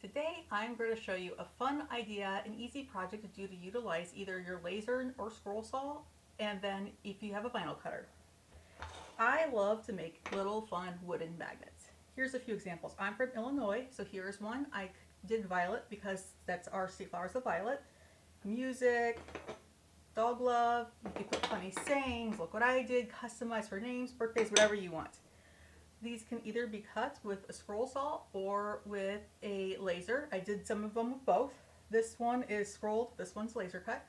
Today I'm going to show you a fun idea, an easy project to do to utilize either your laser or scroll saw, and then if you have a vinyl cutter. I love to make little fun wooden magnets. Here's a few examples. I'm from Illinois, so here's one. I did violet because that's our state flowers of violet. Music, dog love, you can put funny sayings, look what I did, customize for names, birthdays, whatever you want. These can either be cut with a scroll saw or with a laser. I did some of them with both. This one is scrolled, this one's laser cut.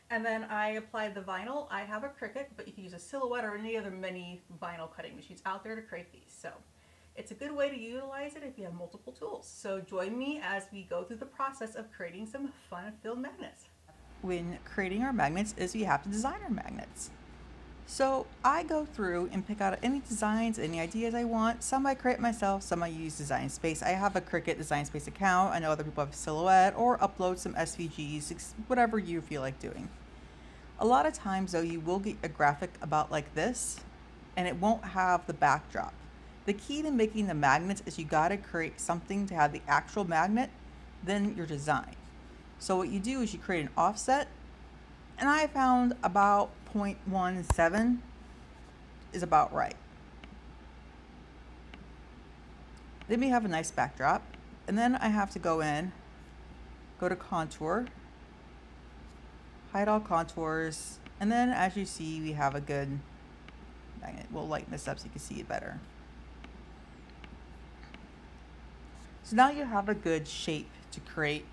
And then I applied the vinyl. I have a Cricut, but you can use a Silhouette or any other many vinyl cutting machines out there to create these. So it's a good way to utilize it if you have multiple tools. So join me as we go through the process of creating some fun-filled magnets. When creating our magnets is we have to design our magnets. So I go through and pick out any designs, any ideas I want. Some I create myself, some I use Design Space. I have a Cricut Design Space account. I know other people have Silhouette, or upload some SVGs, whatever you feel like doing. A lot of times though, you will get a graphic about like this, and it won't have the backdrop. The key to making the magnets is you gotta create something to have the actual magnet, then your design. So what you do is you create an offset, and I found about 0.17 is about right. Then we have a nice backdrop, and then I have to go to contour, hide all contours, and then as you see we have a good magnet. We'll lighten this up so you can see it better. So now you have a good shape to create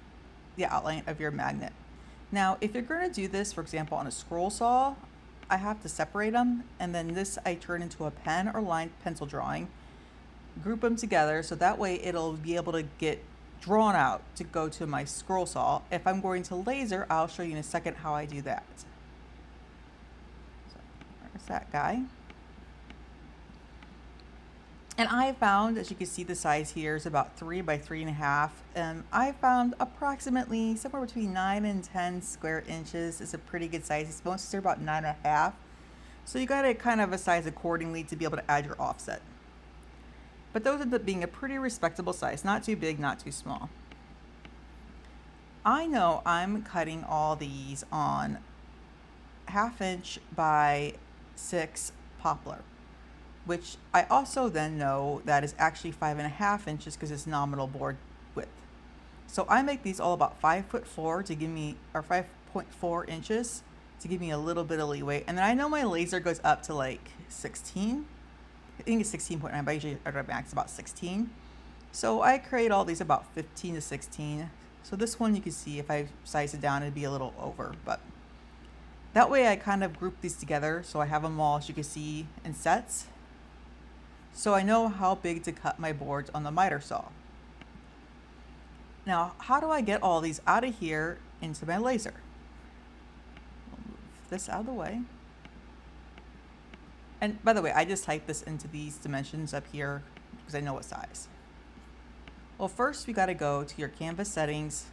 the outline of your magnet. Now, if you're going to do this, for example, on a scroll saw, I have to separate them, and then this I turn into a pen or line pencil drawing, group them together, so that way it'll be able to get drawn out to go to my scroll saw. If I'm going to laser, I'll show you in a second how I do that. So there's that guy. And I found, as you can see, the size here is about 3 by 3.5. And I found approximately somewhere between 9 and 10 square inches is a pretty good size. Most are about 9.5. So you got to kind of size accordingly to be able to add your offset. But those end up being a pretty respectable size, not too big, not too small. I know I'm cutting all these on 1/2 inch by 6 Poplar, which I also then know that is actually 5.5 inches because it's nominal board width. So I make these all about 5'4" to give me, or 5.4 inches to give me a little bit of leeway. And then I know my laser goes up to like 16. I think it's 16.9, but I usually at max about 16. So I create all these about 15 to 16. So this one you can see if I size it down, it'd be a little over, but that way I kind of group these together. So I have them all, as you can see, in sets. So I know how big to cut my boards on the miter saw. Now, how do I get all these out of here into my laser? We'll move this out of the way. And by the way, I just typed this into these dimensions up here because I know what size. Well, first we got to go to your canvas settings,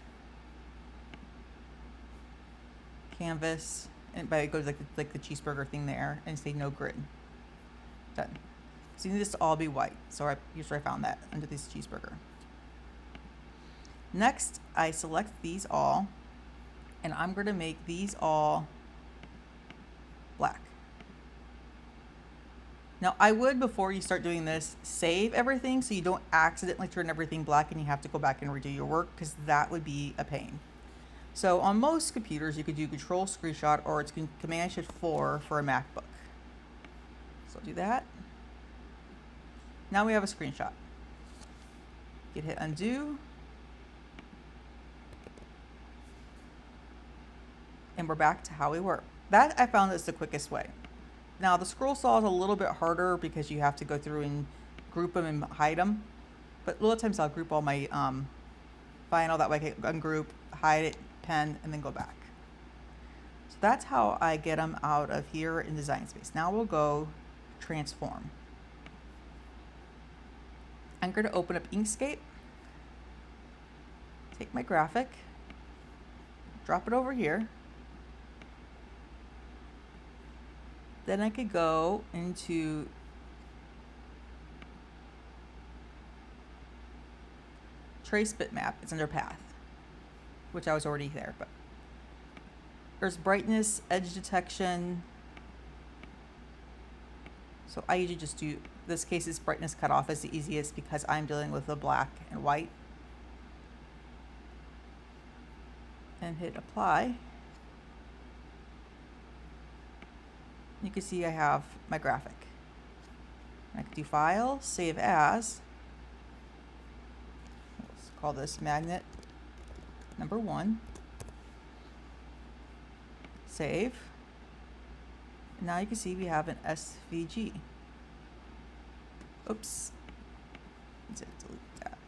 canvas, and by it goes like the cheeseburger thing there, and say no grid. Done. So you need this to all be white. So here's where I found that, under this cheeseburger. Next, I select these all, and I'm going to make these all black. Now, I would, before you start doing this, save everything so you don't accidentally turn everything black and you have to go back and redo your work, because that would be a pain. So on most computers, you could do Control Screenshot, or it's Command Shift 4 for a MacBook. So I'll do that. Now we have a screenshot. You can hit undo. And we're back to how we were. That I found is the quickest way. Now the scroll saw is a little bit harder because you have to go through and group them and hide them. But a lot of times I'll group all my vinyl, that way I can ungroup, hide it, pen, and then go back. So that's how I get them out of here in Design Space. Now we'll go transform. I'm going to open up Inkscape, take my graphic, drop it over here. Then I could go into trace bitmap. It's under path, which I was already there, but there's brightness, edge detection. So I usually just do, this case is brightness cutoff is the easiest because I'm dealing with the black and white. And hit apply. You can see I have my graphic. I can do file, save as. Let's call this magnet number 1. Save. And now you can see we have an SVG. Oops. Let's delete that.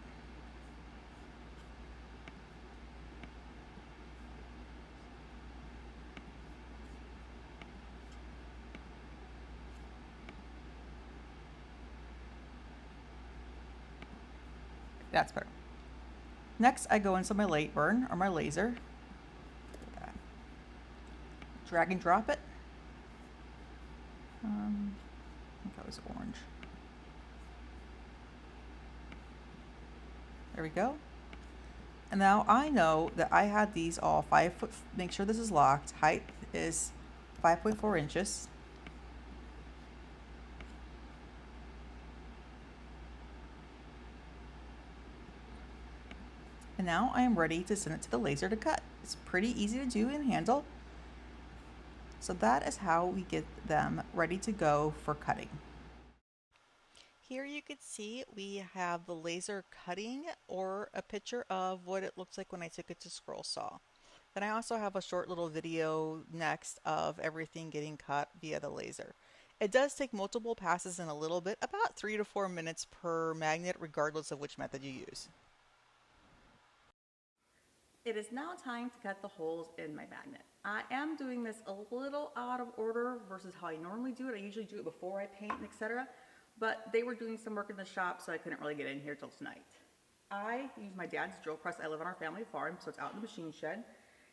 That's better. Next, I go into my light burn or my laser. Drag and drop it. I think that was orange. There we go. And now I know that I had these all 5 foot, make sure this is locked. Height is 5.4 inches. And now I am ready to send it to the laser to cut. It's pretty easy to do and handle. So that is how we get them ready to go for cutting. Here you can see we have the laser cutting or a picture of what it looks like when I took it to scroll saw. Then I also have a short little video next of everything getting cut via the laser. It does take multiple passes in a little bit, about 3 to 4 minutes per magnet regardless of which method you use. It is now time to cut the holes in my magnet. I am doing this a little out of order versus how I normally do it. I usually do it before I paint and etc. But they were doing some work in the shop, so I couldn't really get in here till tonight. I use my dad's drill press. I live on our family farm, so it's out in the machine shed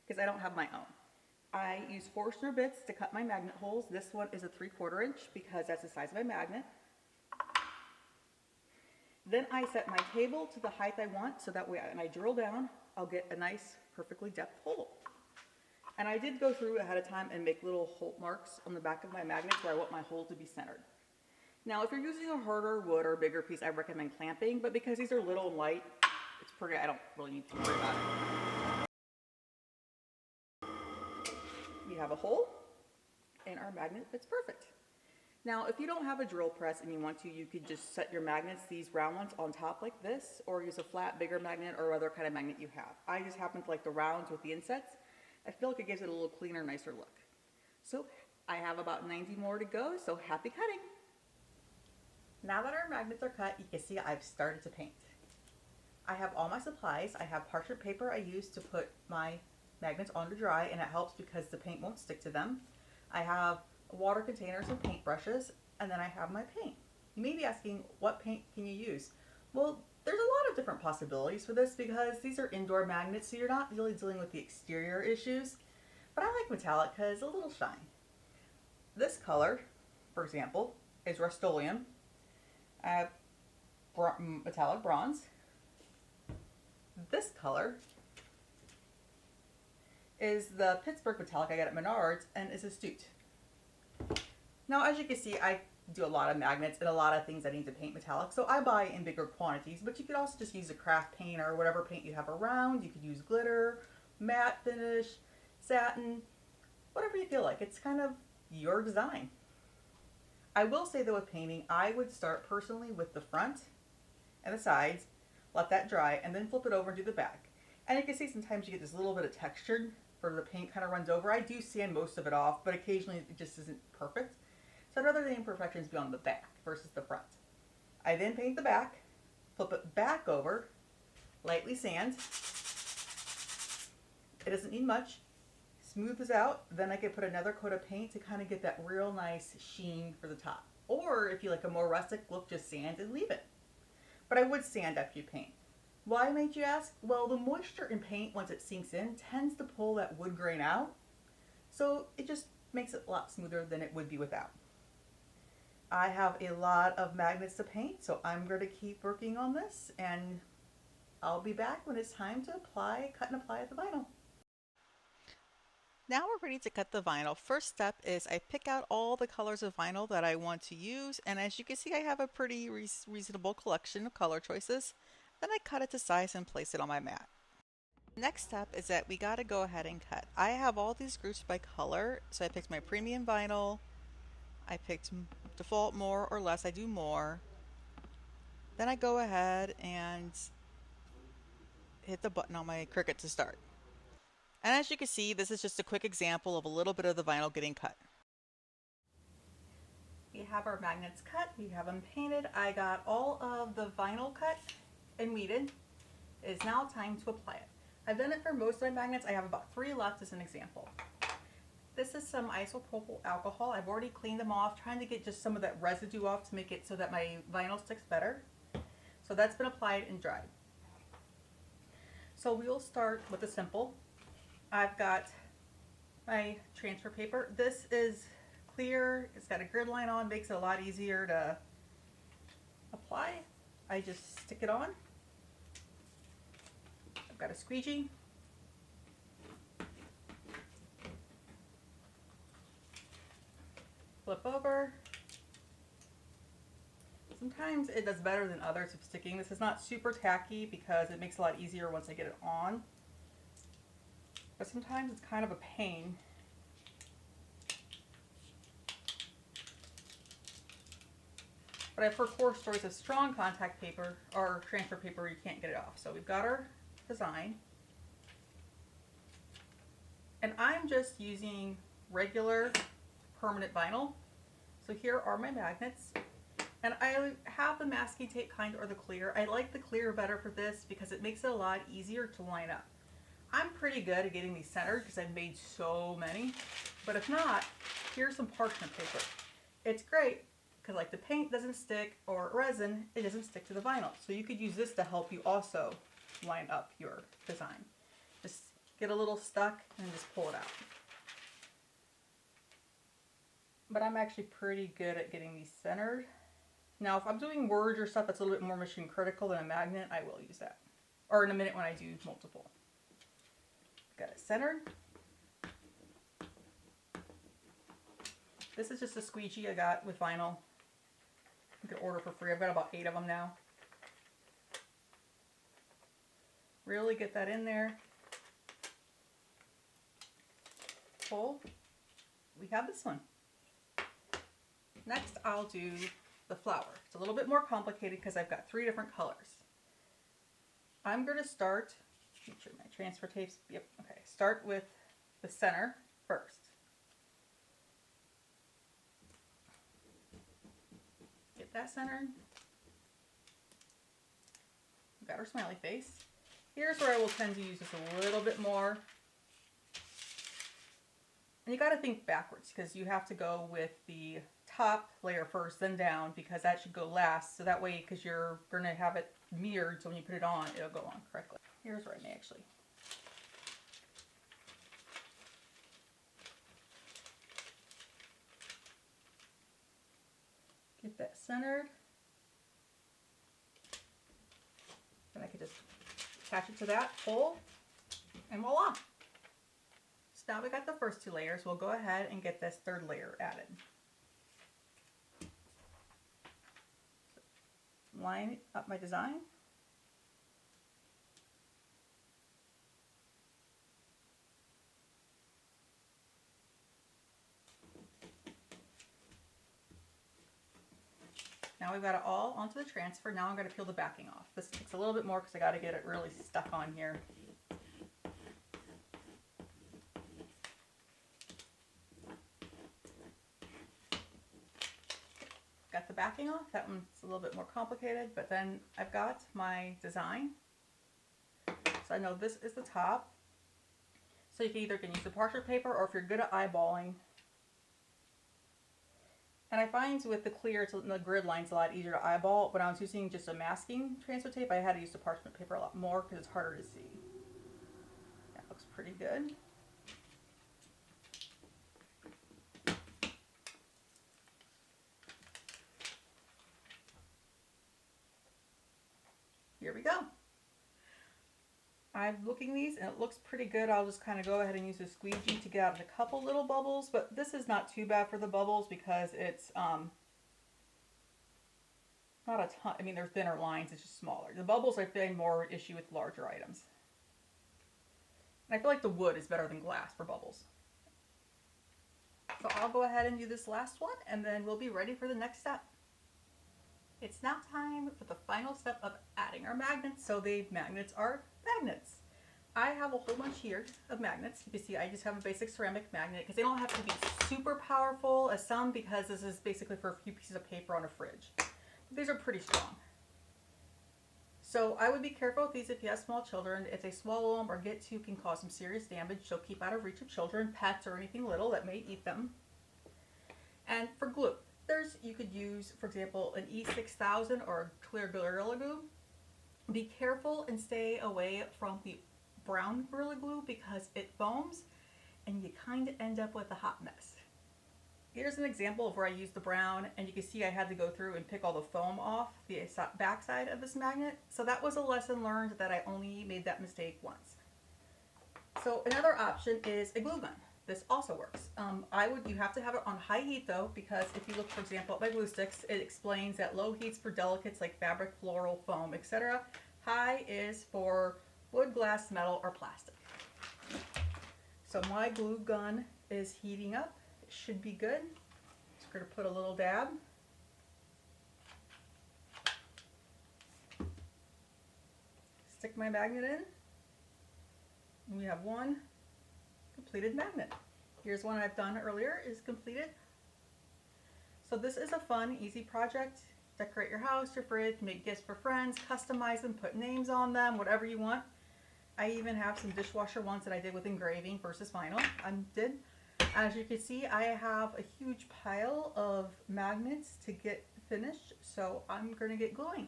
because I don't have my own. I use Forstner bits to cut my magnet holes. This one is a 3/4 inch because that's the size of my magnet. Then I set my table to the height I want, so that way when I drill down, I'll get a nice, perfectly depth hole. And I did go through ahead of time and make little hole marks on the back of my magnets where I want my hole to be centered. Now, if you're using a harder wood or a bigger piece, I recommend clamping, but because these are little and light, it's pretty, I don't really need to worry about it. We have a hole, and our magnet fits perfect. Now, if you don't have a drill press and you want to, you could just set your magnets, these round ones, on top like this, or use a flat, bigger magnet or other kind of magnet you have. I just happen to like the rounds with the insets. I feel like it gives it a little cleaner, nicer look. So I have about 90 more to go, so happy cutting. Now that our magnets are cut, you can see I've started to paint. I have all my supplies. I have parchment paper I use to put my magnets on to dry, and it helps because the paint won't stick to them. I have a water container, some paint brushes, and then I have my paint. You may be asking, what paint can you use? Well, there's a lot of different possibilities for this because these are indoor magnets, so you're not really dealing with the exterior issues. But I like metallic because a little shine. This color, for example, is Rust-Oleum. I have metallic bronze. This color is the Pittsburgh metallic I got at Menards and is astute. Now, as you can see, I do a lot of magnets and a lot of things I need to paint metallic, so I buy in bigger quantities, but you could also just use a craft paint or whatever paint you have around. You could use glitter, matte finish, satin, whatever you feel like. It's kind of your design. I will say though, with painting, I would start personally with the front and the sides, let that dry, and then flip it over and do the back. And you can see sometimes you get this little bit of texture where the paint kind of runs over. I do sand most of it off, but occasionally it just isn't perfect. So I'd rather the imperfections be on the back versus the front. I then paint the back, flip it back over, lightly sand. It doesn't need much. Smooth this out, then I could put another coat of paint to kind of get that real nice sheen for the top. Or if you like a more rustic look, just sand and leave it. But I would sand after you paint. Why, might you ask? Well, the moisture in paint, once it sinks in, tends to pull that wood grain out. So it just makes it a lot smoother than it would be without. I have a lot of magnets to paint, so I'm going to keep working on this and I'll be back when it's time to cut and apply the vinyl. Now we're ready to cut the vinyl. First step is I pick out all the colors of vinyl that I want to use, and as you can see I have a pretty reasonable collection of color choices. Then I cut it to size and place it on my mat. Next step is that we got to go ahead and cut. I have all these groups by color, so I picked my premium vinyl, I picked default more or less, I do more. Then I go ahead and hit the button on my Cricut to start. And as you can see, this is just a quick example of a little bit of the vinyl getting cut. We have our magnets cut, we have them painted. I got all of the vinyl cut and weeded. It is now time to apply it. I've done it for most of my magnets. I have about 3 left as an example. This is some isopropyl alcohol. I've already cleaned them off, trying to get just some of that residue off to make it so that my vinyl sticks better. So that's been applied and dried. So we will start with the simple. I've got my transfer paper. This is clear. It's got a grid line on, makes it a lot easier to apply. I just stick it on. I've got a squeegee. Flip over. Sometimes it does better than others of sticking. This is not super tacky because it makes it a lot easier once I get it on. But sometimes it's kind of a pain. But I've heard horror stories of strong contact paper or transfer paper, you can't get it off. So we've got our design. And I'm just using regular permanent vinyl. So here are my magnets. And I have the masking tape kind or the clear. I like the clear better for this because it makes it a lot easier to line up. I'm pretty good at getting these centered because I've made so many. But if not, here's some parchment paper. It's great because like the paint doesn't stick or resin, it doesn't stick to the vinyl. So you could use this to help you also line up your design. Just get a little stuck and just pull it out. But I'm actually pretty good at getting these centered. Now if I'm doing words or stuff that's a little bit more mission critical than a magnet, I will use that. Or in a minute when I do multiple. Got it centered. This is just a squeegee I got with vinyl. You can order for free. I've got about 8 of them now. Really get that in there. Pull. We have this one. Next I'll do the flower. It's a little bit more complicated because I've got 3 different colors. I'm going to start, feature my transfer tapes, yep, okay, start with the center first. Get that centered. We've got our smiley face. Here's where I will tend to use this a little bit more. And you got to think backwards because you have to go with the top layer first, then down, because that should go last. So that way, because you're going to have it mirrored, so when you put it on, it'll go on correctly. Here's where I may actually. Get that centered. Then I could just attach it to that, pull, and voila. So now we got the first 2 layers. We'll go ahead and get this 3rd layer added. Line up my design. Now we've got it all onto the transfer. Now I'm going to peel the backing off. This takes a little bit more because I got to get it really stuck on here. Got the backing off. That one's a little bit more complicated, but then I've got my design. So I know this is the top. So you can either use the parchment paper, or if you're good at eyeballing. And I find with the clear, the grid line's a lot easier to eyeball. When I was using just a masking transfer tape, I had to use the parchment paper a lot more because it's harder to see. That looks pretty good. Here we go. I'm looking these and it looks pretty good. I'll just kind of go ahead and use a squeegee to get out a couple little bubbles, but this is not too bad for the bubbles because it's not a ton. I mean, there's thinner lines, it's just smaller. The bubbles I find more issue with larger items. And I feel like the wood is better than glass for bubbles. So I'll go ahead and do this last one and then we'll be ready for the next step. It's now time for the final step of adding our magnets. So the magnets are magnets. I have a whole bunch here of magnets. You can see I just have a basic ceramic magnet because they don't have to be super powerful as some, because this is basically for a few pieces of paper on a fridge. These are pretty strong. So I would be careful with these if you have small children. If they swallow them or get to, can cause some serious damage. So keep out of reach of children, pets, or anything little that may eat them. And for glue, you could use, for example, an E6000 or clear Gorilla Glue. Be careful and stay away from the brown Gorilla Glue because it foams and you kind of end up with a hot mess. Here's an example of where I used the brown, and you can see I had to go through and pick all the foam off the back side of this magnet. So that was a lesson learned that I only made that mistake once. So another option is a glue gun. This also works. You have to have it on high heat though, because if you look, for example, at my glue sticks, it explains that low heat's for delicates like fabric, floral, foam, etc. High is for wood, glass, metal, or plastic. So my glue gun is heating up. It should be good. Just going to put a little dab. Stick my magnet in. And we have one completed magnet. Here's one I've done earlier, is completed. So this is a fun, easy project. Decorate your house, your fridge, make gifts for friends, customize them, put names on them, whatever you want. I even have some dishwasher ones that I did with engraving versus vinyl. As you can see, I have a huge pile of magnets to get finished, so I'm going to get gluing.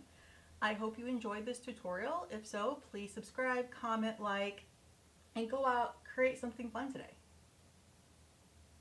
I hope you enjoyed this tutorial. If so, please subscribe, comment, like, and go out, create something fun today.